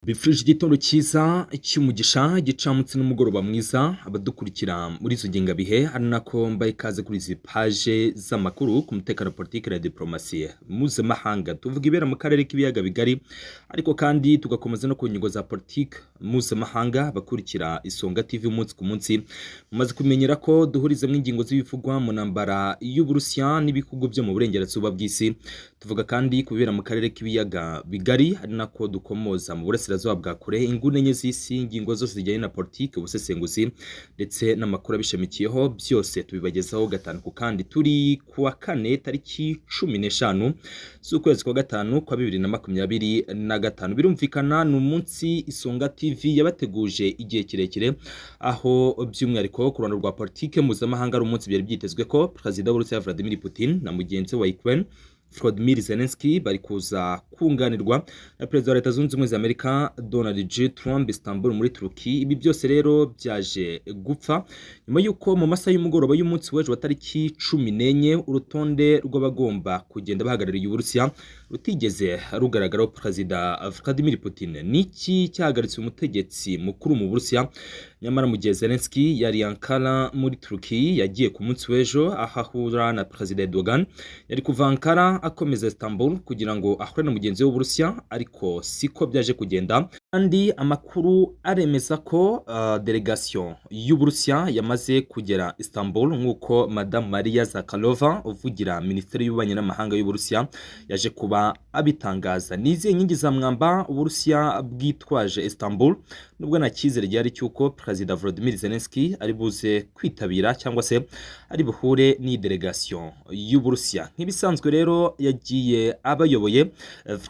Bifurije igitondo cyiza cy'umugisha gicamutse n'umugoroba mwiza abadukurikira muri izo ngengabihe ari nako mbaye ikaze kuri izi paje z'amakuru ku mutekano politiki na diplomasi mpuzamahanga tuvuga ibera mu karere k'ibiyaga bigari ariko kandi tugakomeza no ku ngingo za politiki mpuzamahanga bakurikira Isonga TV umunsi ku munsi mumaze kumenyera ko duhurizamo ingingo z'ibivugwa mu ntambara y'Uburusiya n'ibihugu byo mu burengerazuba bw'isi. Tuvuga kandi kubera mu karere k'ibiyaga bigari ari nako dukomoza mu burasirazuba bwa kure ingune enye z'isi, ingingo zose zijyanye na politiki, ubusesenguzi ndetse n'amakuru abishamikiyeho byose tubibagezaho gatanu ku kandi. Turi kuwa kane tariki 15 z'ukwezi kwa gatanu kwa 2025. Birumvikana ni umunsi Isonga TV yabateguje igihe kirekire, aho by'umwihariko ku ruhando rwa politiki mpuzamahanga ari umunsi byari byitezwe ko Perezida w'Uburusiya Vladimir Putin na mugenzi wa Ukraine Volodymyr Zelensky bari kuza kunganirwa na Perezida wa Leta Zunze Ubumwe za Amerika Donald J. Trump Istanbul muri Turki. Ibi byose rero byaje gupfa nyuma y'uko mu masaha y'umugoroba y'umunsi w'ejo wa tariki 14 urutonde rw'abagomba kugenda bahagarariye Uburusiya rutigeze rugaragaraho Perezida Vladimir Putin. Niki cyahagaritse umutegetsi mukuru mu Burusiya? Nyamara mu gihe Zelensky yari Ankara muri Turki, yagiye ku munsi w'ejo ahahura na Perezida Erdogan, yari kuva Ankara akomeza Istanbul kugira ngo ahure na mugenzi w'Uburusiya, ariko siko byaje kugenda. Kandi amakuru aremeza ko delegation y'Uburusiya yamaze kugera Istanbul nk'uko Madame Maria Zakharova uvugira Minisiteri y'Ububanyi n'Amahanga y'Uburusiya yaje kuba abitangaza. Nizihe nkingi za mwamba Uburusiya bwitwaje Istanbul, nubwo nta cyizere gihari cy'uko Perezida Volodymyr Zelensky ari buze kwitabira cyangwa se ari buhure ni delegation y'Uburusiya. Nk'ibisanzwe rero yagiye abayoboye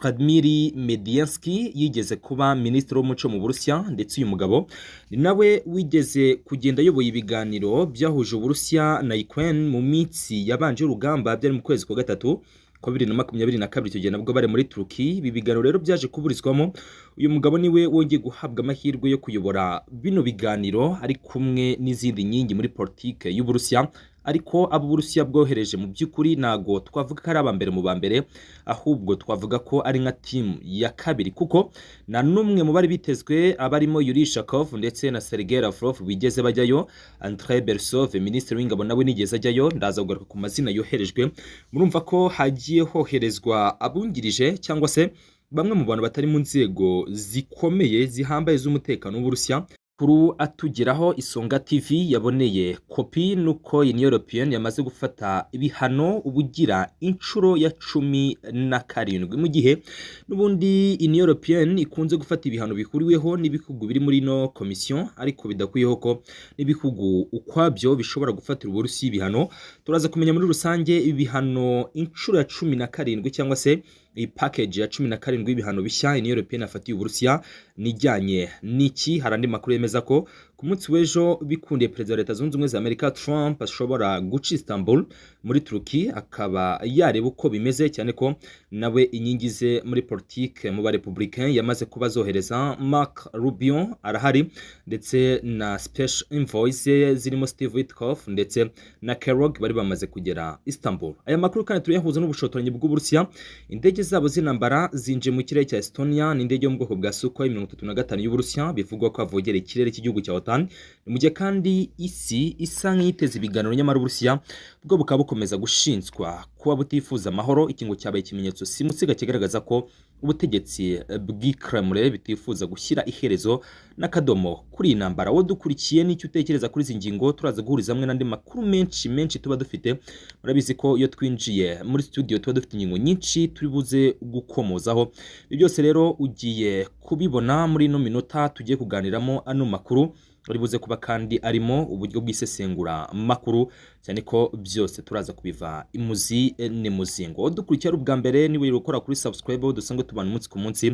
Vladimir Medinsky, yigeze kuba Minisitiri w'umuco mu Burusiya, ndetse uyu mugabo ni nawe wigeze kugenda ayoboye ibiganiro byahuje Uburusiya na Ukraine mu minsi yabanje urugamba byari mu kwezi kwa gatatu kwa 2022 icyo gihe nabwo bari muri Turki. Ibi biganiro rero byaje kuburizwamo. Uyu mugabo niwe wongeye guhabwa amahirwe yo kuyobora bino biganiro ari kumwe n'izindi nyingi muri politike y'Uburusiya, ariko abo Uburusiya bwohereje mu by'ukuri nago twavuga ko ari abambere mu bambere, ahubwo twavuga ko ari nka team ya kabiri, kuko na numwe mu bari bitezwe abarimo Yuri Shakov ndetse na Sergei Lavrov bigeze bajyayo. Andrei Bersov Minisitiri w'ingabo nawe nigeze ajyayo. Ndaza kugaruka ku mazina yoherejwe. Murumva ko hagiye hoherezwa abungirije cyangwa se bamwe mu bantu batari mu nzego zikomeye zihambaye z'umutekano w'Uburusiya. Kuru atugeraho Isonga TV yaboneye kopi nuko Union Europeenne yamaze gufata ibihano ubugira inshuro ya 17 mu gihe n'ubundi Union Europeenne ikunze gufata ibihano bihuriweho n'ibihugu biri muri no commission, ariko bidakwiyeho ko n'ibihugu ukwabyo bishobora gufatira Uburusiya ibihano. Turaza kumenya muri rusange ibihano inshuro ya 17 cyangwa se iyi package ya 17 y'ibihano bishya Union Europeenne afatiye Uburusiya nijyanye niki. Harandi makuru yemeza ko ku munsi w'ejo bikundiye Perezida wa Leta Zunze Ubumwe za Amerika Trump ashobora guca Istanbul muri Turki, akaba yareba uko bimeze, cyane ko nawe inkingi ze muri politike mu ba Republicain yamaze kuba zohereza. Mark Rubio arahari, ndetse na special envoys zirimo Steve Witkoff ndetse na Kellogg bari bamaze kugera Istanbul. Aya makuru kandi turiyahuza n'ubushotoranyi bw'Uburusiya. Indege zabo z'intambara zinje mu kirere cya Estonia, n'indege yo mu bwoko bwa Sukhoi 35 y'Uburusiya bivugwa ko avogera ikirere cy'igihugu cya OTAN. Mu gihe kandi isi isa nk'iteze ibiganiro, nyamara Uburusiya bwo bukaba bukomeza gushinzwa kuba butifuza amahoro. Ikingo cyabaye ikimenyetso simusiga kigaragaza ko ubutegetsi bw'i Kremlin bitifuza gushyira iherezo n'akadomo kuri iyi ntambara. Wowe dukurikiye n'icyo utekereza kuri izi ngingo, turaza guhuriza hamwe n'andi makuru menshi tuba dufite. Murabizi ko iyo twinjiye muri studio tuba dufite ingingo nyinshi turi buze gukomozaho. Ibi byose rero ugiye kubibona muri ino minota tugiye kuganiramo ano makuru, uri buze kuba kandi arimo uburyo bw'isesengura makuru, cyane ko byose turaza kubiva imuzi n'umuzingo. Dukurikiye ari ubwa mbere niwe gukora kuri subscribe, dusanzwe tubana umunsi ku munsi.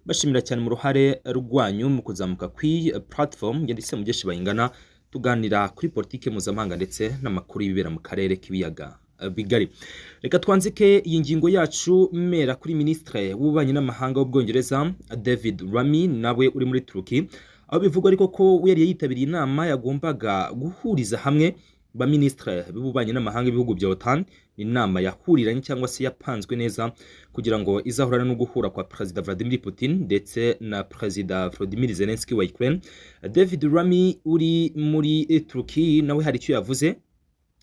Bashimira cyane mu ruhare rwanyu mu kuzamuka kuri platform yanditse mu byeshi bayingana, tuganira kuri politike mpuzamahanga ndetse n'amakuru y'ibibera mu karere k'ibiyaga bigari. Reka twanzike iyi ngingo yacu mera kuri Minisitiri w'Ububanyi n'Amahanga w'Ubwongereza David Lammy, nawe uri muri Turki, aho bivugwa ariko ko yari yitabiriye inama yagombaga guhuriza hamwe ba ministre b'ububanyi n'amahanga ibihugu bya OTAN. Inama yahuriranye cyangwa se yapanzwe neza kugira ngo izahurana no guhura kwa President Vladimir Putin ndetse na President Volodymyr Zelensky wa Ukraine. David Rami uri muri Turkey nawe hari icyo yavuze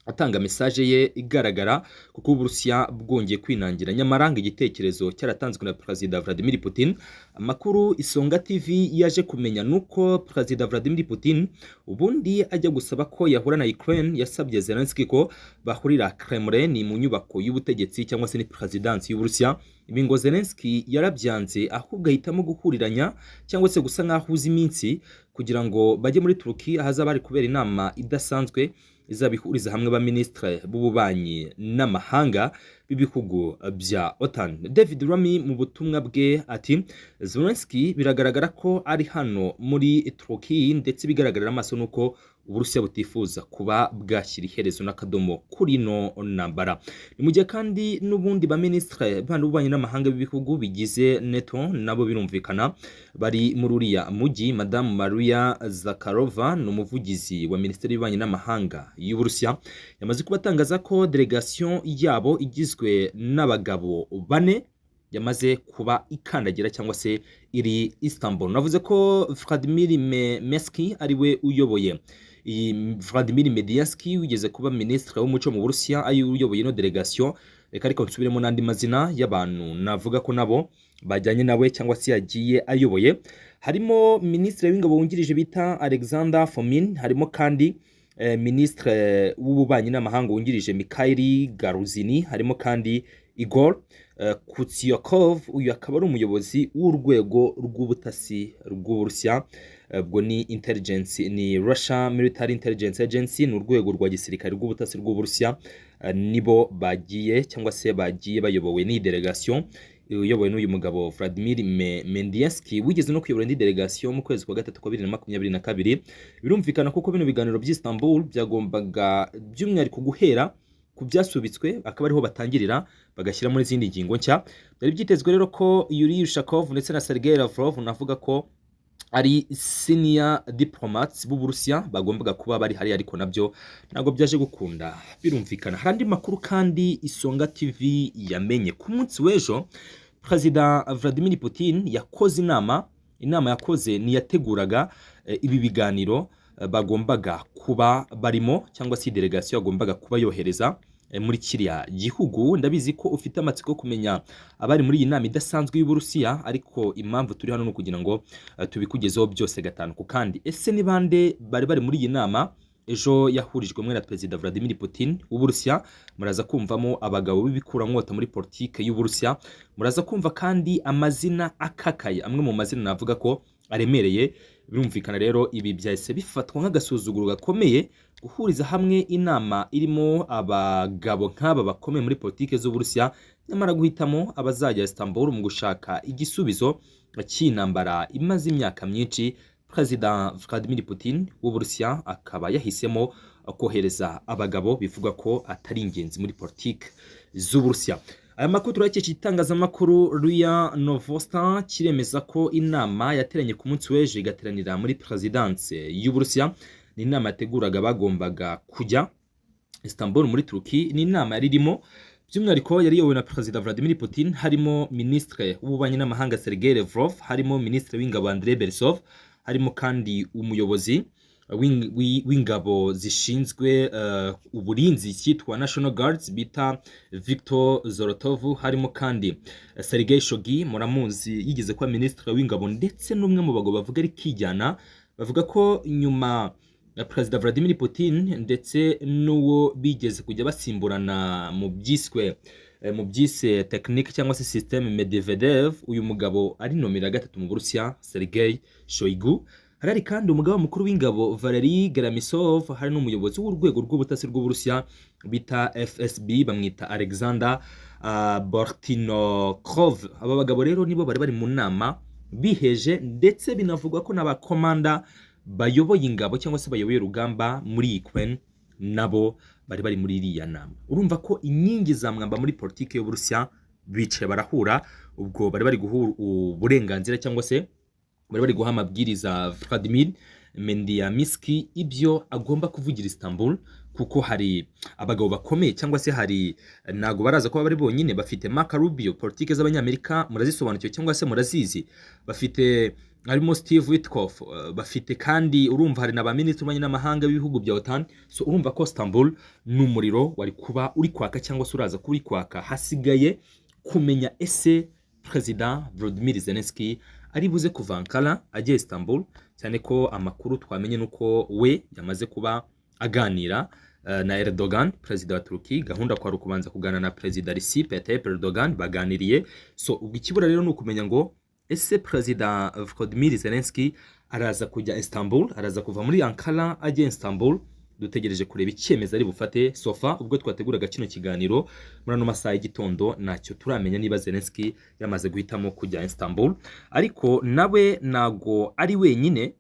atanga message ye igaragara kuko Uburusiya bwongeye kwinangira nyamaranga igitekerezo cyaratanzwe na President Vladimir Putin. Amakuru Isonga TV yaje kumenya nuko President Vladimir Putin ubundi ajya gusaba ko yahura na Ukraine yasabye Zelensky ko bahurira Kremlin mu nyubako y'ubutegetsi cyangwa se ni presidency y'Uburusiya. Ibi ngo Zelensky yarabyanze ahubwo ahitamo guhuriranya cyangwa se gusa nkaho uzi iminsi kugira ngo bajye muri Turkey ahazaba ari kubera inama idasanzwe izabihuriza hamwe ba ministre b'ububanyi n'amahanga b'ibihugu bya OTAN. David Rami mu butumwa bwe ati Zelensky biragaragara ko ari hano muri Turkey ndetse bigaragarira amaso nuko Uburusiya butifuza kuba bwashyira iherezo n'akadomo kuri no ntambara. Ni mu gihe kandi n'ubundi ba ministre b'ububanyi n'amahanga b'ibihugu bigize NATO nabo birumvikana bari muri uriya mujyi. Madame Maria Zakharova n'umuvugizi wa Minisiteri y'Ububanyi n'amahanga y'Uburusiya yamaze kubatangaza ko delegation yabo igizwe n'abagabo 4 yamaze kuba ikandagira cyangwa se iri Istanbul. Navuze ko Vladimir Mediansky ariwe uyoboye Vladimir Mediansky wigeze kuba ministre w'umuco mu Burusiya ayo uyoboye no delegation. Reka ariko nsubiremo n'andi mazina y'abantu navuga ko nabo bajyanye nawe cyangwa se yagiye ayoboye. Harimo ministre w'ingabo wungirije bita Alexander Fomin, harimo kandi ministre w'ububanyi n'amahanga wungirije Mikhail Garuzini, harimo kandi Igor Kutsiakov, uyu akaba ari umuyobozi w'urwego rw'ubutasi rw'Uburusiya. Ubwo ni intelligence, ni Russia Military Intelligence Agency, ni urwego rwa gisirikare rw'ubutasi rw'Uburusiya. Nibo bagiye cyangwa se bagiye bayobowe ni delegation uyobowe n'uyu mugabo Vladimir Mediansky wigeze no kuyobora indi delegation mu kwezi kwa gatatu kwa 2022. Birumvikana kuko bino biganiro by'Istanbul byagombaga by'umwihariko guhera ku byasubitswe akaba ariho batangirira bagashyira muri izindi ngingo nshya. Byari byitezwe rero ko Yuri Ushakov ndetse na Sergei Lavrov navuga ko ari senior diplomats b'Uburusiya bagombaga kuba bari hari, ariko nabyo ntago byaje gukunda. Birumvikana hari andi makuru kandi Isonga TV yamenye ku munsi w'ejo President Vladimir Putin yakoze inama yakoze ni yateguraga ibi biganiro bagombaga kuba barimo cyangwa se delegation yagombaga kuba yohereza muri kiriya gihugu. Ndabizi ko ufite amatsiko kumenya abari muri iyi nama idasanzwe y'Uburusiya, ariko impamvu turi hano no kugira ngo tubikugezeho byose gatanu ku kandi. Ese ni bande bari muri iyi nama ejo yahurijwe na President Vladimir Putin w'Uburusiya? Muraza kumvamo abagabo b'ibikurankota muri politike y'Uburusiya, muraza kumva kandi amazina akakaye, amwe mu mazina navuga ko aremereye. Birumvikana rero ibi byahise bifatwa nk'agasuzuguro gakomeye guhuriza hamwe inama irimo abagabo nk'aba bakomeye muri politike z'Uburusiya, nyamara guhitamo abazajya Istanbul mu gushaka igisubizo cy'intambara imaze imyaka myinshi. President Vladimir Putin w'Uburusiya akaba yahisemo kohereza abagabo bivuga ko atari ingenzi muri politike z'Uburusiya. Aya makuru turakesha itangazamakuru RIA Novosti kiremeza ko inama yateranye ku munsi w'ejo igateranira muri presidence y'Uburusiya. Ni inama yateguraga bagombaga kujya Istanbul muri Turkey. Ni inama yaririmo by'umwihariko yari yobowe na President Vladimir Putin, harimo ministre w'ububanyi n'amahanga Sergei Lavrov, harimo ministre w'ingabo Andrei Bersov, harimo kandi umuyobozi w'ingabo zishinzwe uburinzi cyitwa National Guards bita Viktor Zolotov, harimo kandi Sergei Shoigu muramuzi yigeze kuba ministre w'ingabo ndetse n'umwe mu bagabo bavuga ari kijyana, bavuga ko nyuma ya President Vladimir Putin ndetse n'uwo bigeze kujya basimburana mu byise technique cyangwa se systeme Medvedev, uyu mugabo ari nomera gatatu mu Burusiya Sergei Shoigu. Hari kandi umugaba mukuru w'ingabo Valery Geramisov, hari n'umuyobozi w'urwego rw'ubutasi rw'Uburusiya bita FSB bamwita Alexander Bortnikov. Aba bagabo rero nibo bari mu nama biheje, ndetse binavugwa ko n'abakomanda bayoboye ingabo cyangwa se bayoboye urugamba muri Ukraine nabo bari muri iriya nama. Urumva ko inkingi za mwamba muri politike y'Uburusiya bicaye barahura, ubwo bari guhura uburenganzira cyangwa se bari guha amabwiriza Vladimir Mediansky ibyo agomba kuvugira Istanbul kuko hari abagabo bakomeye cyangwa se hari ntago baraza kuba bari bonyine. Bafite Marco Rubio, politike z'abanyamerika murazisobanukiwe cyangwa se murazizi. Bafite harimo Steve Witkoff, bafite kandi urumva hari na ba minisitiri b'abanyamahanga b'ibihugu bya OTAN. So urumva ko Istanbul ni umuriro wari kuba uri kwaka cyangwa se uraza kuri kwaka. Hasigaye kumenya ese President Volodymyr Zelensky ari buze kuva Ankara ajye Istanbul, cyane ko amakuru twamenye nuko we yamaze kuba aganira na Erdogan, perezida wa Turki. Gahunda kwa rukubanza kuganira na perezida Recep Tayyip Erdogan, baganiriye. So ubwo ikibura rero nukumenya ngo ese perezida Volodymyr Zelensky araza kujya Istanbul, araza kuva muri Ankara ajye Istanbul. Dutegereje kureba icyemezo ari bufate. Sofa ubwo twateguraga kino kiganiro muri ano masaha y'igitondo ntacyo turamenya niba Zelensky yamaze guhitamo kujya Istanbul, ariko nawe nago ari wenyine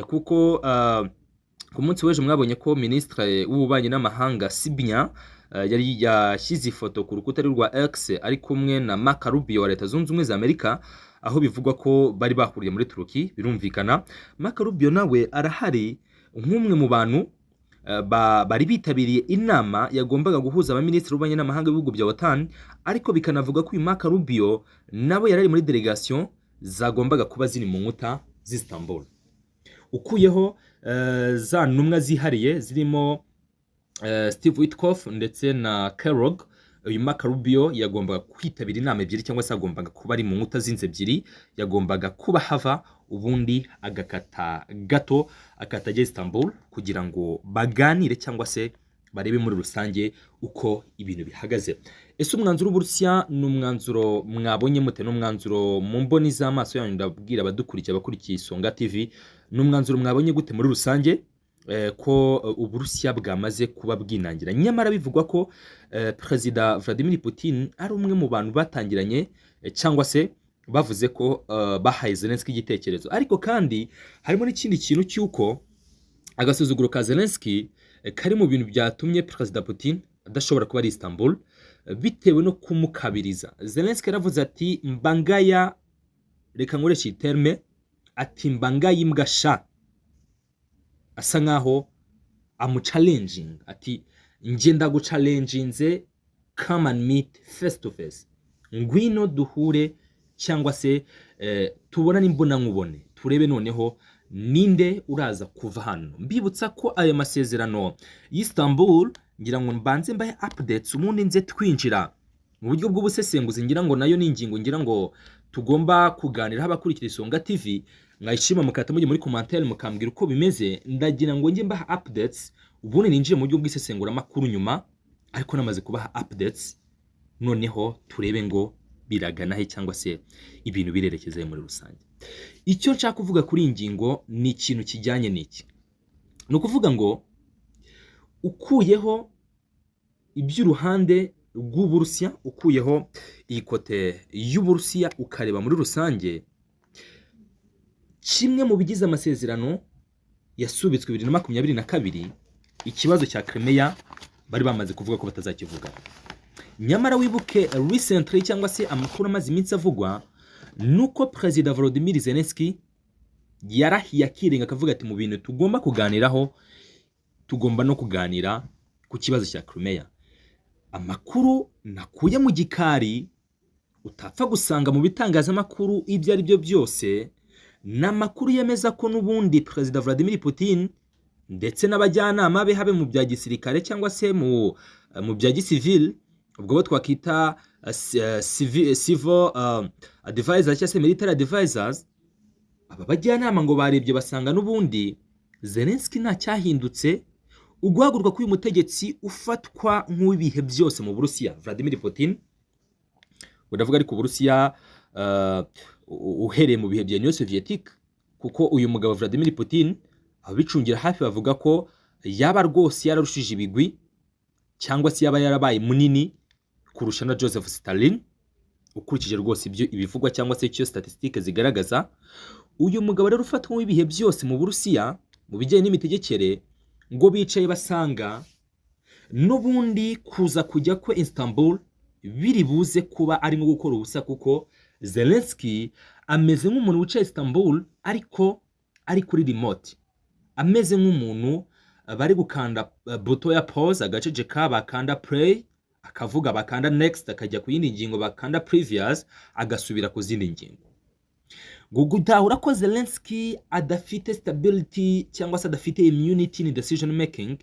kuko ku munsi w'ejo mwabonye ko ministre w'ububanyi n'amahanga Sibnya yari yashyize ifoto ku rukuta rwa X ari kumwe na Marco Rubio wa Leta Zunze Ubumwe za Amerika, aho bivugwa ko bari bahuriye muri Turki. Birumvikana Marco Rubio nawe arahari nk'umwe mu bantu bari bitabiriye inama yagombaga guhuza abaminisitiri b'ububanyi n'amahanga b'ibihugu bya OTAN, ariko bikanavuga ko uyu Marco Rubio nawe yarari muri delegation zagombaga kuba ziri mu nkuta z'Istanbul. Ukuyeho za ntumwa zihariye zirimo Steve Witkoff ndetse na Kellogg, uyu Marco Rubio yagombaga kwitabira inama ebyiri cyangwa se yagombaga kuba ari mu nkuta z'inzu ebyiri. Yagombaga kuba hava ubundi agakata gato akatajya Istanbul kugira ngo baganire cyangwa se barebe muri rusange uko ibintu bihagaze. Ese umwanzuro w'Uburusiya ni umwanzuro mwabonye mute? N'umwanzuro mu mboni z'amaso yanyu, ndabwira abakurikiye Isonga TV, ni umwanzuro mwabonye gute muri rusange ko Uburusiya bwamaze kuba bwinangira? Nyamara bivugwa ko Perezida Vladimir Putin ari umwe mu bantu batangiranye cyangwa se bavuze ko bahaye Zelensky igitekerezo, ariko kandi harimo n'ikindi kintu cy'uko agasuzuguro ka Zelensky kari mu bintu byatumye Perezida Putin adashobora kuba ari Istanbul bitewe no kumukabiriza. Zelensky yaravuze ati mbangaya, reka nkoreshe terme, ati mbangaya imbwa sha, asa nkaho amuchallenging, ati ngenda guchallenginze, come and meet face to face, ngwino duhure cyangwa se tubona imbona nkubone, turebe noneho ninde uraza kuva hano. Mbibutsa ko ayo masezerano y'Istanbul ngira ngo mbanze mbaye updates ubundi nze twinjira mu buryo bw'ubusesenguzi. Ngira ngo nayo ni ingingo ngira ngo tugomba kuganira abakurikira Isonga TV. Mwayishima mukata mujye muri commentaire mukambwira uko bimeze. Ndagira ngo nge mbaha updates ubundi ninjire mu buryo bw'isesengura makuru nyuma, ariko namaze kubaha updates noneho turebe ngo biragana he cyangwa se ibintu birerekeza muri rusange. Icyo nshaka kuvuga kuri ingingo ni ikintu kijyanye n'iki, no kuvuga ngo ukuyeho iby'uruhande rw'Uburusiya, ukuyeho iyi kote y'Uburusiya ukareba muri rusange, kimwe mu bigize amasezerano yasubitswe 2022 ikibazo cya Crimea bari bamaze kuvuga ko batazakivuga. Nyamara wibuke recently cyangwa se amakuru amaze iminsi avugwa nuko President Volodymyr Zelensky yarahiye akiringa akavuga ati mu bintu tugomba kuganiraho tugomba no kuganira ku kibazo cya Crimea. Amakuru nakuye mu gikari utapfa gusanga mu bitangazamakuru ibyo ari byo byose, n'amakuru yemeza ko n'ubundi President Vladimir Putin ndetse n'abajyanama be habe mu bya gisirikare cyangwa se mu bya gisivile, ubwo bo twakita civil advisors cyangwa se military advisors, aba bajyanama ngo barebye basanga n'ubundi Zelensky nta cyahindutse. Uguhaguruka k'uyu mutegetsi ufatwa nk'ubihe byose mu Burusiya Vladimir Putin, uravuga ariko Burusiya uhereye mu bihe bya Union Soviétique, kuko uyu mugabo Vladimir Putin abicungira hafi bavuga ko yaba rwose yararushije ibigwi cyangwa se yaba yarabaye munini kurusha na Joseph Stalin, ukurikije rwose ibyo ibivugwa cyangwa se icyo statistiques zigaragaza. Uyu mugabo rero ufatwa nk'ibihe byose mu Burusiya mu bijyanye n'imitegekere, ngo bicaye basanga n'ubundi kuza kujya ko Istanbul biri buze kuba arimo gukora ubusa, kuko Zelensky ameze nk'umuntu wicaye Istanbul ariko ari kuri remote, ameze nk'umuntu bari gukanda buto ya pause agaceceka bakanda play akavuga bakanda next akajya ku yindi ngingo bakanda previous agasubira ku zindi ngingo. Gutahura ko Zelensky adafite stability cyangwa se adafite immunity in decision making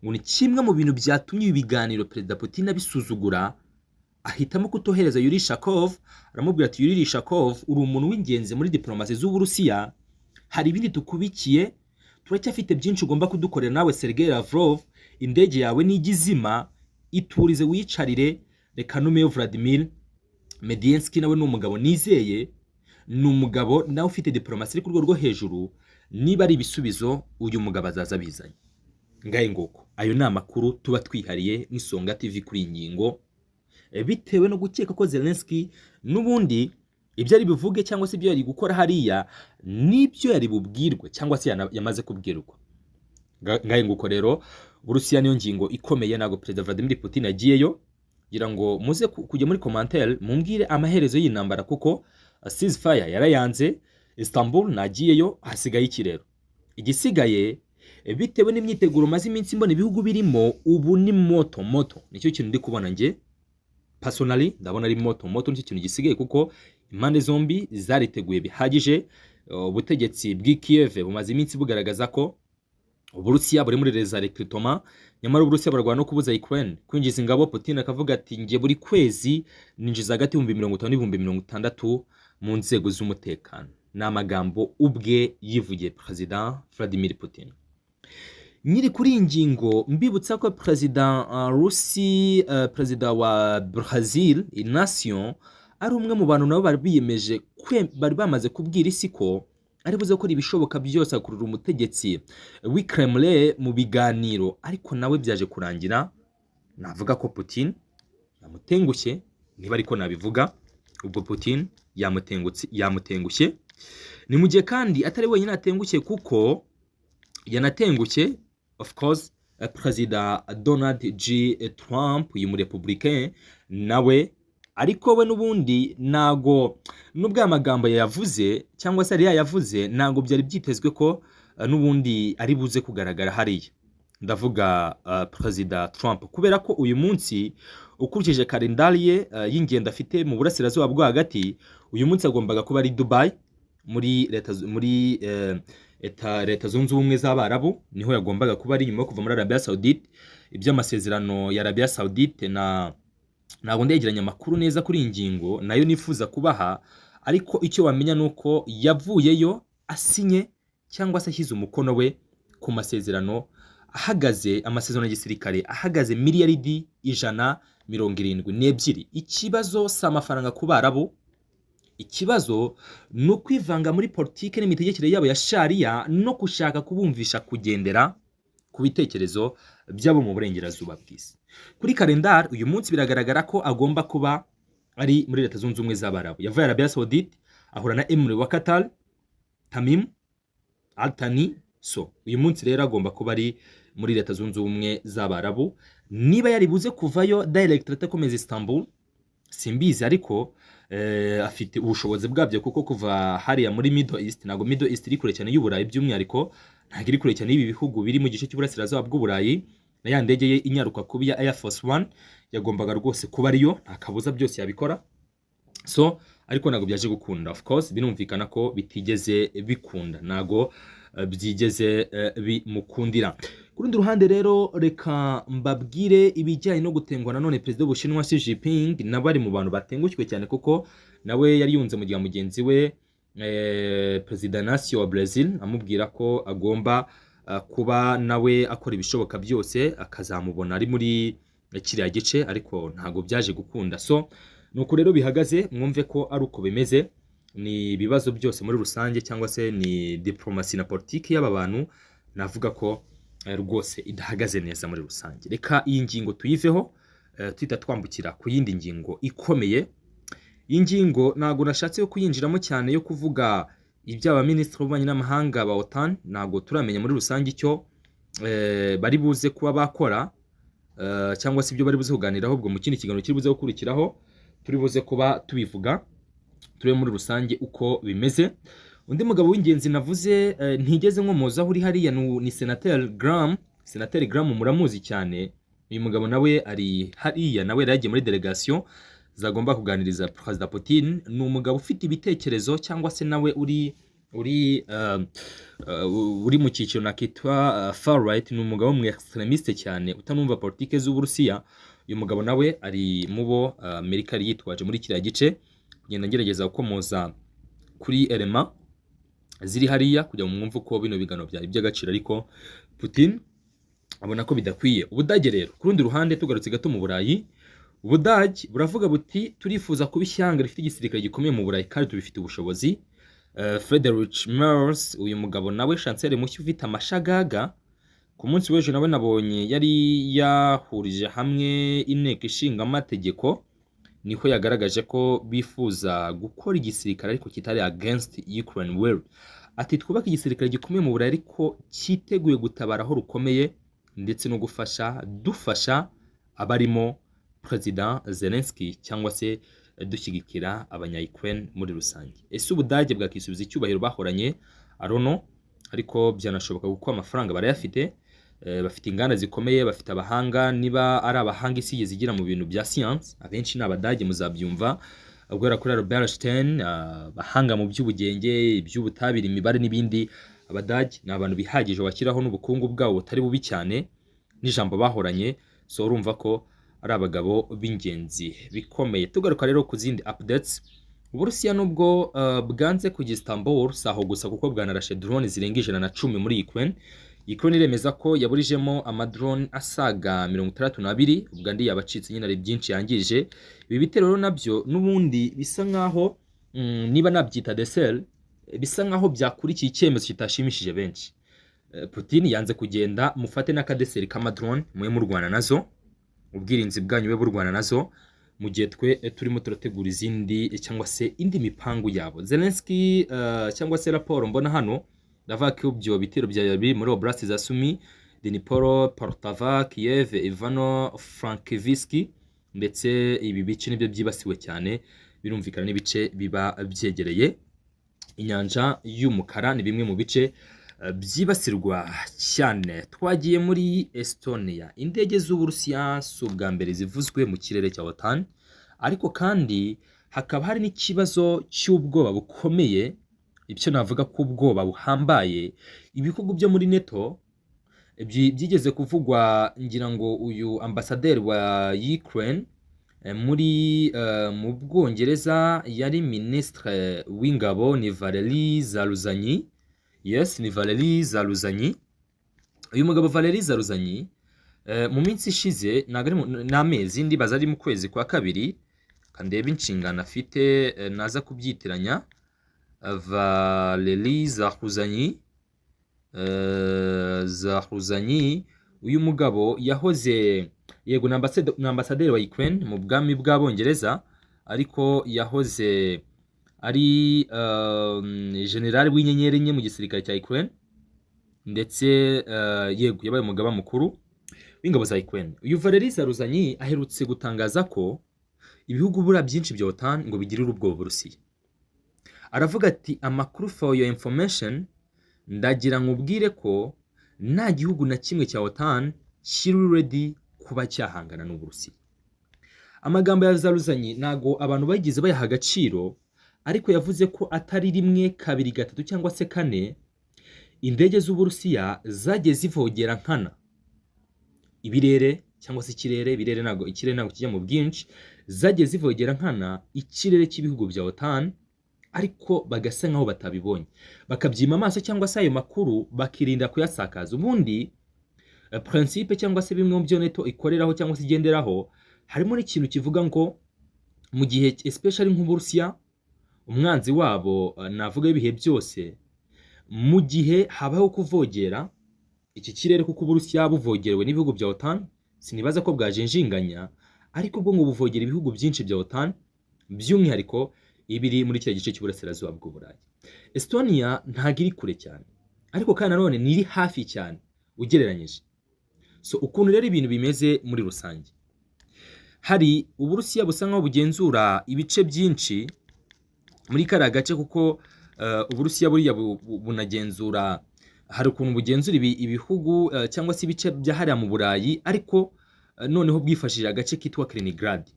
ngo ni kimwe mu bintu byatumye ibiganiro Perezida Putin abisuzugura, ahitamo kutohereza Yuri Shakov. Aramubwira ati Yuri Shakov, uri umuntu w'ingenzi muri diplomasi z'Uburusiya, hari ibindi tukubikiye, turacyafite byinshi ugomba kudukorera nawe Sergei Lavrov, indege yawe nigizima iturize wicarire. Reka numeyo Vladimir Medinsky nawe n'umugabo nizeye, n'umugabo nawe ufite diplomasi iri ku rwego rwo hejuru, niba ari ibisubizo uyu mugabo azaza bizanye. Ngaye ngoko ayo ni amakuru tuba twihariye n'Isonga TV kuri ingingo, bitewe no gukeka ko Zelensky n'ubundi ibyo ari bivuge cyangwa se ibyo yari gukora hariya nibyo yari bubwirwe cyangwa se yamaze kubwirwa. Ngaye ngoko rero Burusiya niyo ngingo ikomeye, nago Perezida Vladimir Putin agiyeyo, gira ngo muze kujya muri commentaire mumbwire amaherezo y'intambara, kuko ceasefire yarayanze, Istanbul nagiyeyo, hasigaye iki rero? Igisigaye bitewe n'imyiteguro maze iminsi mbona ibihugu birimo ubu ni moto nicyo kintu ndi kubona nge personally, ndabona ari moto nicyo kintu gisigaye, kuko impande zombi zariteguye bihagije. Ubutegetsi bw'i Kiev bumaze iminsi bugaragaza ko Uburusiya buri muri recruitment, nyamara Uburusiya barwana no kubuza Ukraine kwinjiza ingabo. Putin akavuga ati nge buri kwezi ninjiza hagati $50,000 mu nzego z'umutekano. N'amagambo ubwe yivugiye President Vladimir Putin. Nyiri kuri ingingo mbibutsa ko Perezida wa Brazil Inacio ari umwe mu bantu nabo bari biyemeje, bari bamaze kubwira isi ko ari buze gukora ibishoboka byose akurura umutegetsi w'i Kremlin mu biganiro, ariko nawe byaje kurangira. Navuga ko Putin yamutengushye, niba ariko nabivuga, ubwo Putin yamutengushye. Ni mu gihe kandi atari wenyine atengushye, kuko yanatengushye of course Perezida Donald J. Trump uyu mu Republicain nawe, ariko we n'ubundi nago nubwo amagambo yavuze cyangwa se ari yavuze nago byari byitezwe ko n'ubundi ari buze kugaragara hariya. Ndavuga Perezida Trump, kubera ko uyu munsi ukurikije kalendariye y'ingendo afite mu burasirazuba bwo hagati, uyu munsi agombaga kuba ari Dubai muri leta zunze ubumwe z'Abarabu, niho yagombaga kuba ari nyuma yo kuva muri Arabia Saudite. Iby'amasezerano ya Arabia Saudite ntabwo ndegeranya amakuru neza kuri ingingo, nayo nifuza kubaha, ariko icyo wamenya nuko yavuyeyo asinye cyangwa se ashyize umukono we ku masezerano ahagaze, amasezerano ya gisirikare ahagaze miliyaridi 172. Ikibazo si amafaranga ku Barabu, ikibazo ni ukwivanga muri politike n'imitegekere yabo ya Sharia no gushaka kubumvisha kugendera ku bitekerezo byabo mu burengerazuba bw'isi. Kuri kalendari uyu munsi biragaragara ko agomba kuba ari muri leta zunze ubumwe z'Abarabu. Yavuye Arabia Saudite ahura na Emir wa Qatar Tamim Al Thani, so uyu munsi rero agomba kuba ari muri leta zunze ubumwe z'Abarabu. Niba yari buze kuvayo direct atakomeza Istanbul simbizi, ariko afite ubushobozi bwabyo, kuko kuva hariya muri Middle East, nago Middle East iri kure cyane y'Uburayi, by'umwihariko ntabwo iri kure cyane y'ibi bihugu biri mu gice cy'uburasirazuba bw'Uburayi. Na ya ndege ye inyaruka kubi ya Air Force One yagombaga rwose kuba ariyo, nta kabuza byose yabikora. So ariko nago byaje gukunda, of course binumvikana ko bitigeze bikunda, nago byigeze bimukundira. Ku rundi ruhande rero reka mbabwire ibijyanye no gutengwa nanone Perezida w'Ubushinwa Xi Jinping, nabari mu bantu batengushywe cyane, kuko nawe yari yunze mu gihe mugenzi we Perezida Inacio wa Brazil amubwira ko agomba kuba nawe akora ibishoboka byose akazamubona ari muri kiriya gice, ariko ntago byaje gukunda. So nuko rero bihagaze, mwumve ko ari uko bimeze, ni ibibazo byose muri rusange, cyangwa se ni diplomasi na politiki y'aba bantu, navuga ko rwose idahagaze neza muri rusange. Reka iyi ngingo tuyiveho, twita twambukira ku yindi ngingo ikomeye. Iyi ngingo ntago nashatse yo kuyinjiramo cyane, yo kuvuga iby'aba minisitiri b'ububanyi n'amahanga ba OTAN, ntago turamenya muri rusange icyo bari buze kuba bakora, cyangwa se ibyo bari buze kuganiraho. Ubwo mu kindi kiganiro kiri buze gukurikiraho turi buze kuba tubivuga, turebe muri rusange uko bimeze. Undi mugabo w'ingenzi navuze ntigeze nkomozaho uri hariya ni Senateur Graham Senateri Graham muramuzi cyane, uyu mugabo nawe ari hariya, nawe yari yagiye muri delegation zagomba kuganiriza Perezida Putin. Ni umugabo ufite ibitekerezo cyangwa se nawe uri mu cyiciro nakitwa far right. Ni umugabo mu extremiste cyane utanumva politike z'Uburusiya. Uyu mugabo nawe ari mubo Amerika yari yitwaje muri kiriya gice, kugenda ngerageza gukomoza kuri elema ziri hariya kugira ngo mwumve uko bino bigano byari by'agaciro, ariko Putin abona ko bidakwiye. Ubudage rero ku rundi ruhande, tugarutse gato mu Burayi, Ubudage buravuga buti turifuza kuba ishyanga rifite igisirikare gikomeye mu Burayi kandi tubifite ubushobozi. Friedrich Merz, uyu mugabo nawe chancelier mushya ufite amashagaga, ku munsi w'ejo nawe nabonye yari yahurije hamwe inteko ishinga amategeko, niho yagaragaje ko bifuza gukora igisirikare ariko kitari against Ukraine war. Ati twubaka igisirikare gikomeye mu Burayi ariko cyiteguye gutabara aho rukomeye ndetse no dufasha abarimo President Zelensky cyangwa se dushyigikira abanya-Ukraine muri rusange. Ese Ubudage bwakisubiza icyubahiro bahoranye? Arono, ariko byanashoboka kuko amafaranga barayafite, bafite inganda zikomeye, bafite abahanga. Niba ari abahanga isi zigira mu bintu bya science, abenshi ni Abadage muzabyumva, ubwo kuri Albert Einstein, bahanga mu by'ubugenge, iby'ubutabire, imibare n'ibindi. Abadage ni abantu bihagije bashyiraho n'ubukungu bwabo butari bubi cyane n'ijambo bahoranye, so urumva ko ari abagabo b'ingenzi bikomeye. Tugaruka rero ku zindi updates, Uburusiya nubwo bwanze kujya Istanbul saho gusa kuko bwanarashe drone zirenga 110 muri Ukraine. Ukraine iremeza ko yaburijemo amadrone asaga 62, ubwo andi yabacitse nyine ari byinshi yangije. Ibi bitero rero nabyo nubundi bisa nkaho niba nabyita desel, bisa nkaho byakurikiye icyemezo kitashimishije benshi. Putin yanze kugenda mufate n'akadeseri k'amadrone muye mu Rwanda nazo, ubwirinzi bwanyu bwe Rwanda nazo, mu gihe twe turimo turategura izindi cyangwa se indi mipangu yabo. Zelensky cyangwa se raporo mbona hano ndavuga ko ibyo bitero biri muri Oblast za Sumy, Dnipro, Poltava, Kiev, Ivano-Frankivsk, ndetse ibi bice nibyo byibasiwe cyane. Birumvikana n'ibice biba byegereye inyanja y'umukara, ni bimwe mu bice byibasirwa cyane. Twagiye muri Estonia. Indege z'Uburusiya si ubwa mbere zivuzwe mu kirere cya OTAN, ariko kandi hakaba hari n'ikibazo cy'ubwoba bukomeye, ibyo navuga ko ubwoba buhambaye. Ibihugu byo muri NATO byigeze kuvugwa, ngira ngo uyu ambasaderi wa Ukraine mu Bwongereza yari ministre w'ingabo, ni Valery Zaluzhnyi. Yes, ni Valery Zaluzhnyi. Uyu mugabo Valery Zaluzhnyi mu minsi ishize, n'amezi ndibaza ari mu kwezi kwa kabiri, kandeba inshingano afite naza kubyitiranya. Valery Zaluzhnyi, uyu mugabo yahoze yego na ambasaderi wa Ukraine mu bwami bw'Abongereza, ariko yahoze ari general w'inyenyeri enye mu gisirikare cya Ukraine, ndetse yego yabaye umugaba mukuru w'ingabo za Ukraine. Uyu Valery Zaluzhnyi aherutse gutangaza ko ibihugu bura byinshi bya OTAN ngo bigirire ubwoba Burusiya. Aravuga ati amakuru for your information, ndagira nkubwire ko nta gihugu na kimwe cya OTAN kiri ready kuba cyahangana n'Uburusiya. Amagambo ya Zaluzhnyi nago abantu bagize bayaha agaciro, ariko yavuze ko atari rimwe, kabiri, gatatu cyangwa se kane indege z'Uburusiya zagiye zivogera nkana ibirere cyangwa se ikirere ntago kijya mu bwinshi, zagiye zivogera nkana ikirere cy'ibihugu bya OTAN, ariko bagasa nkaho batabibonye, bakabyima amaso cyangwa se ayo makuru bakirinda kuyasakaza. Ubundi principe cyangwa se bimwe mu byo NATO ikoreraho cyangwa se igenderaho, harimo n'ikintu kivuga ngo mu gihe especially nk'Uburusiya, umwanzi wabo navuga ibihe byose, mu gihe habaho kuvogera iki kirere, kuko Uburusiya buvogerewe n'ibihugu bya OTAN, sinibaza ko bwajenjinganya, ariko bwo ngo buvogera ibihugu byinshi bya OTAN, by'umwihariko ibiri muri cya gice cy'uburasirazuba bw'Uburayi. Estonia ntago iri kure cyane, ariko kandi nanone niri hafi cyane ugereranyije. So ukuntu rero ibintu bimeze muri rusange, hari Uburusiya busa nkaho bugenzura ibice byinshi muri kariya gace, kuko Uburusiya buriya bunagenzura hari ukuntu bugenzura ibihugu cyangwa se ibice byahariya mu Burayi ariko noneho bwifashishije agace kitwa Kaliningrad.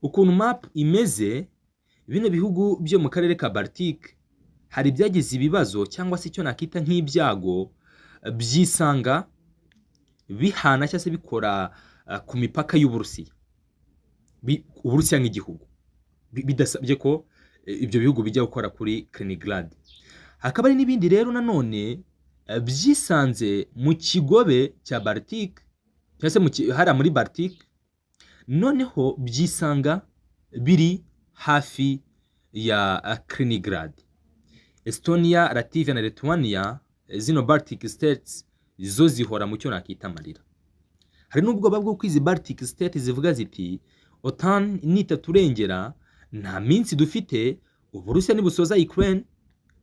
Ukuntu map imeze, bino bihugu byo mu karere ka Baltic hari byagize ibibazo cyangwa se icyo nakita nk'ibyago byisanga bihana cyangwa se bikora ku mipaka y'Uburusiya. Uburusiya nk'igihugu bidasabye ko ibyo bihugu bijya gukora kuri Kaliningrad. Hakaba hari n'ibindi rero nanone byisanze mu kigobe cya Baltic cyangwa se hariya muri Baltic, noneho byisanga biri hafi ya Kaliningrad. Estonia, Latvia na Lithuania, zino Baltic states zo zihora mu cyo nakita amarira. Hari n'ubwoba bwo kwizi Baltic states zivuga ziti OTAN nitaturengera nta minsi dufite Uburusiya nibusoza Ukraine,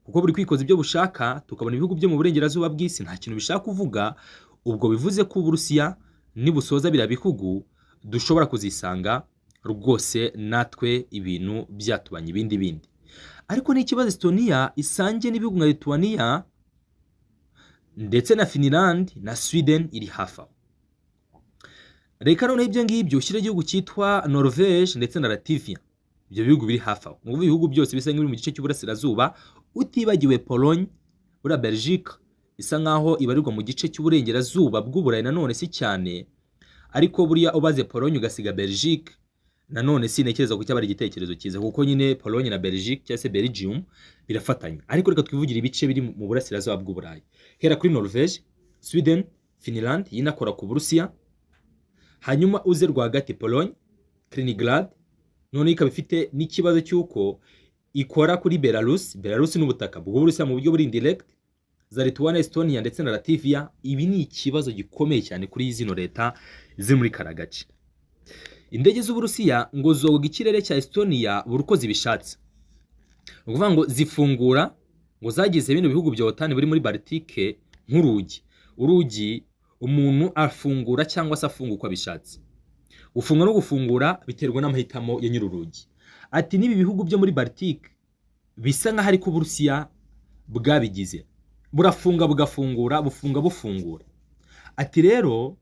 kuko buri kwikoza ibyo bushaka, tukabona ibihugu byo mu burengerazuba bw'isi nta kintu bishaka kuvuga. Ubwo bivuze ko Uburusiya nibusoza bira bihugu dushobora kuzisanga rwose natwe ibintu byatubanye ibindi. Ariko n'ikibazo Estonia isange n'ibihugu nka Lithuania ndetse na Finland na Sweden iri hafi aho. Reka noneho ibyo ngibyo ushyire igihugu cyitwa Norvège ndetse na Latvia, ibyo bihugu biri hafi aho. Mu bihugu byose bisa nk'ibiri mu gice cy'uburasirazuba, utibagiwe Pologne, buriya Belgique isa nkaho ibarirwa mu gice cy'uburengerazuba bw'Uburayi nanone si cyane, ariko buriya ubaze Pologne ugasiga Belgique nanone sinekereza ko cyaba ari igitekerezo cyiza, kuko nyine Pologne na Belgique cyangwa se Belgium birafatanya. Ariko reka twivugira ibice biri mu burasirazuba bw'Uburayi, hera kuri Norvège, Sweden, Finland yinakora ku Burusiya, hanyuma uze rwagati Pologne, Kaliningrad, none ikaba ifite n'ikibazo cy'uko ikora kuri Belarus n'ubutaka bw'Uburusiya mu buryo buri indirect, za Lithuania, Estonia ndetse na Latvia. Ibi ni ikibazo gikomeye cyane kuri zino leta ziri muri karagace. Indege z'Uburusiya ngo zoga ikirere cya Estonia buri uko zibishatse, ukuvuga ngo zifungura, ngo zagize bino bihugu bya OTAN buri muri Baltique urugi umuntu afungura cyangwa se afunga uko abishatse. Gufunga no gufungura biterwa n'amahitamo ya nyir'urugi. Ati nibi bihugu byo muri Baltique bisa nka hari ko Uburusiya bwabigize, burafunga bugafungura, bufunga bufungura. Ati rero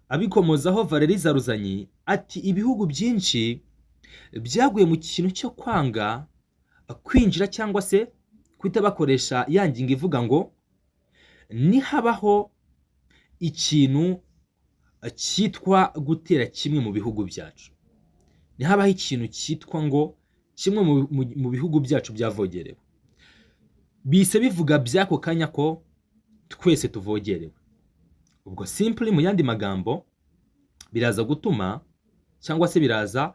abikomozaho Valeri Zaruzanyi ati ibihugu byinshi byaguye mu kintu cyo kwanga kwinjira cyangwa se kwita bakoresha yanginga ivuga ngo nihabaho ikintu cyitwa gutera kimwe mu bihugu byacu, nihabaho ikintu cyitwa ngo kimwe mu bihugu byacu byavogerewe, bise bivuga byako kanya ko twese tuvogerewe. Ubwo simply mu yandi magambo biraza gutuma cyangwa se biraza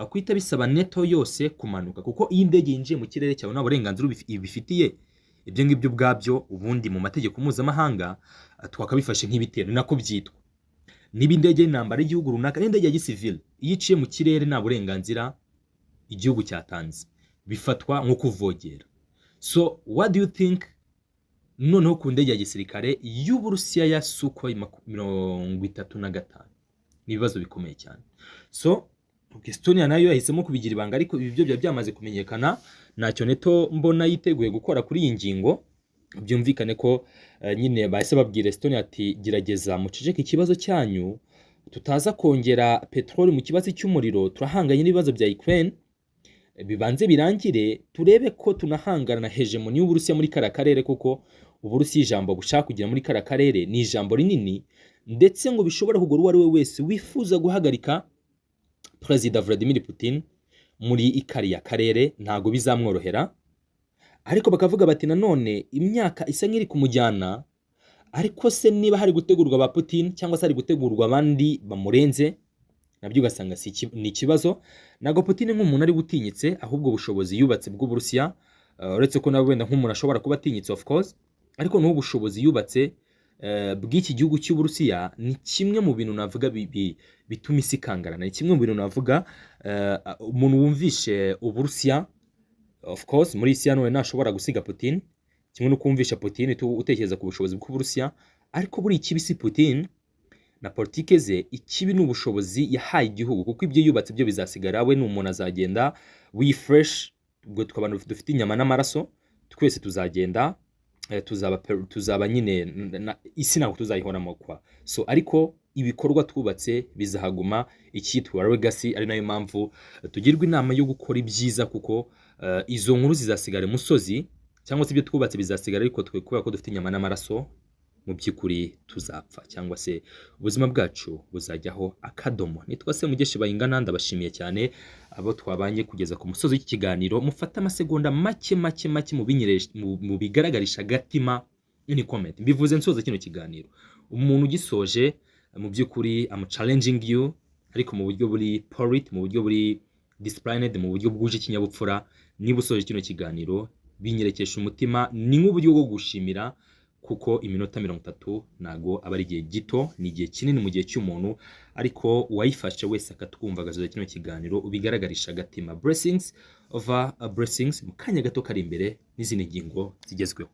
kwita bisaba neto yose kumanuka, kuko iyi ndege yinjiye mu kirere cyawe nta burenganzira bifitiye. Ibyo ngibyo ubwabyo ubundi mu mategeko mpuzamahanga twakabifashe nk'ibitero, nako byitwa. Niba indege y'intambara y'igihugu runaka n'indege ya gisivile iyo iciye mu kirere nta burenganzira igihugu cyatanze, bifatwa nko kuvogera. So what do you think noneho ku ndege ya gisirikare y'Uburusiya ya Sukhoi 35? Ni ibibazo bikomeye cyane. So Estonia nayo yahisemo kubigira ibanga, ariko ibi byo byamaze kumenyekana, ntacyo neto mbona yiteguye gukora kuri iyi ngingo. Byumvikane ko nyine bahise babwira Estonia ati gerageza muceceke ikibazo cyanyu, tutaza kongera petroli mu kibazo cy'umuriro, turahanganye n'ibibazo bya Ukraine, bibanze birangire turebe ko tunahangana na hegemoni y'Uburusiya muri kara karere, kuko Uburusiya ijambo bushaka kugira muri kara karere ni ijambo rinini, ndetse ngo bishobora kugora uwo ari we wese wifuza guhagarika Perezida Vladimir Putin muri ikariya karere, ntago bizamworohera. Ariko bakavuga bati nanone imyaka isa nk'iri kumujyana, ariko se niba hari gutegurwa ba Putin cyangwa se hari gutegurwa abandi bamurenze, nabyo ugasanga ni ikibazo. Nago Putin nk'umuntu ari gutinyitse, ahubwo ubushobozi yubatse bw'Uburusiya, uretse ko nawe wenda nk'umuntu ashobora kuba atinyitse of course, ariko n'ubu ubushobozi yubatse bw'iki gihugu cy'Uburusiya ni kimwe mu bintu navuga bituma isi kangarana. Ni kimwe mu bintu navuga umuntu wumvishe Uburusiya of course muri isi none ntashobora gusiga Putin, kimwe no kumvisha Putin utekereza ku bushobozi bw'Uburusiya. Ariko buri ikibisi Putin na politike ze, ikibi n'ubushobozi yahaye igihugu, kuko ibyo yubatse byo bizasigara, we n'umuntu azagenda we fresh. Ubwo tw'abantu dufite inyama n'amaraso twese tuzagenda tuzaba nyine isi ntabwo tuzayihoramo kwa so ariko ibikorwa twubatse bizahaguma icyitwa legacy, ari nayo mpamvu tugirwa inama yo gukora ibyiza kuko izo nkuru zizasigara musozi cyangwa se ibyo twubatse bizasigara, ariko twe kubera ko dufite inyama n'amaraso mu by'ukuri tuzapfa cyangwa se ubuzima bwacu buzajyaho akadomo. Nitwa Semugeshi Bayingana, ndabashimiye cyane abo twabanye kugeza ku musozi w'iki kiganiro. Mufata amasegonda make mu bigaragarisha agatima ni comment mbivuze nsoza kino kiganiro. Umuntu ugisoje mu by'ukuri am challenging you, ariko mu buryo buri polite, mu buryo buri disciplined, mu buryo bwuje ikinyabupfura. Niba usoje kino kiganiro binyerekesha umutima, ni nk'uburyo bwo gushimira kuko iminota 30 nago aba ari igihe gito, ni igihe kinini mu gihe cy'umuntu, ariko uwayifashe wese akatwumva agasoza kino kiganiro ubigaragarisha agatima. Blessings over blessings mu kanya gato kari imbere n'izindi ngingo zigezweho.